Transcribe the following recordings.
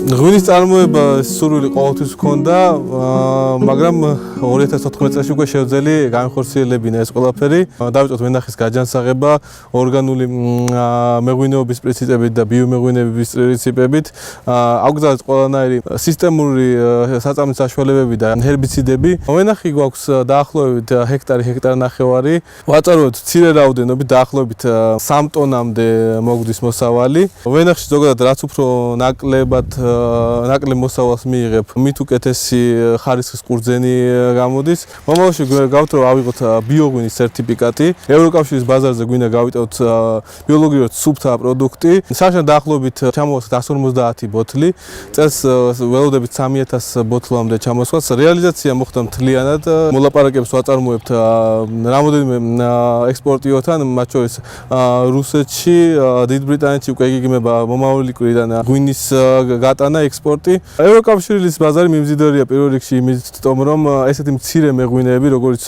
ღვინის წარმოება სურვილი ყოველთვის ჰქონდა, მაგრამ 2014 წელს უკვე შევძელი განხორციელებინა ეს ყველაფერი. დავიწყოთ ვენახის გაჯანსაღება ორგანული მეღვინეობის პრინციპებით და ბიომეღვინეობის პრინციპებით. აგვგზავნეთ ყველანაირი სისტემური საწამის საშუალებები და ჰერბიციდები. ვენახი გვაქვს დაახლოებით ჰექტარი-ნახევარი. ვაწარმოებთ მცირე რაოდენობით, დაახლოებით 3 ტონამდე მოგვდის მოსავალი. ვენახში ზოგადად რაც უფრო ნაკლებ მოსავალს მიიღებ, მით უკეთესი ხარისხის ყურძენი გამოდის. მომავალში გავთ რომ ავიღოთ ბიოღვინის სერტიფიკატი. ევროკავშირის ბაზარზე გვინდა გავიტევოთ ბიოლოგიურად სუფთა პროდუქტი. საშუალო დაახლოებით ჩამოვასხოთ 150 ბოთლი. წელს ველოდებით 3000 ბოთლამდე ჩამოსვას. რეალიზაცია მოხდა მთლიანად. მოლაპარაკებებს ვაწარმოებთ რამოდენიმე ექსპორტიორთან, მათ შორის რუსეთში, დიდ ბრიტანეთში უკვე იგეგმება მომავალი კვირიდან ღვინის გატანა ექსპორტი. ევროკავშირის ბაზარი მიმზიდველია პირველ რიგში იმითომ, რომ ესეთი მცირე მეღვინეები, როგორც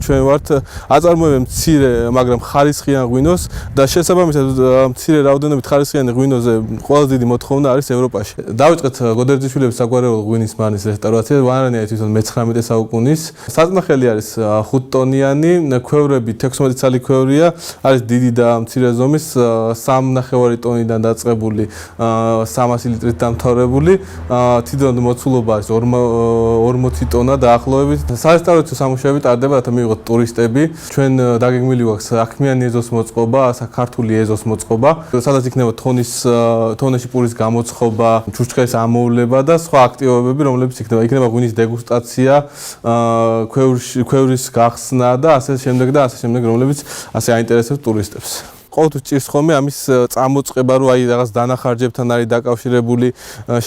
ჩვენ ვართ, აწარმოებენ მცირე, მაგრამ ხარისხიან ღვინოს და შესაბამისად მცირე რაოდენობით ხარისხიანი ღვინოზე ყველაზე დიდი მოთხოვნა არის ევროპაში. დავიწყეთ გოდერძიშვილების საგვარეულო ღვინის მარნის რესტავრაცია. ვანარანია თვითონ მე-19 საუკუნის. საწნახელი არის 5 ტონიანი, ქვევრები 16 ცალი ქვევრია, არის დიდი და მცირე ზომის, 3.5 ტონიდან დაწყებული 300 ლიტრით დამთავრებული. თვითონ მოცულობა არის 40 ტონა დაახლოებით. სარესტავრაციო სამუშაოები ტარდება, რათა მივიღოთ ტურისტები. ჩვენ დაგეგმილი გვაქვს საქმიანი ეზოს მოწყობა, საქართველოს ეზოს მოწყობა, სადაც იქნება თონეში პურის გამოცხობა, ჩურჩხელის ამოვლება და სხვა აქტივობები, რომლებიც იქნება ღვინის დეგუსტაცია, ქვევრის გახსნა და ასე შემდეგ, რომლებიც ასე აინტერესებს ტურისტებს. ყოველთვის ჭირს ხოლმე ამის წამოწყება, რომ აი რაღაც დანახარჯებთან არის დაკავშირებული,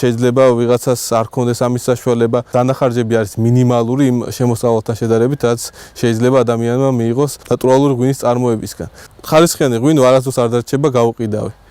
შეიძლება ვიღაცას არ ქონდეს ამის საშუალება. დანახარჯები არის მინიმალური იმ შემოსავალთან შედარებით, რაც შეიძლება ადამიანმა მიიღოს ნატურალური ღვინის წარმოებისგან. ხარისხიანი ღვინო არასდროს არ დარჩება გაუყიდავი.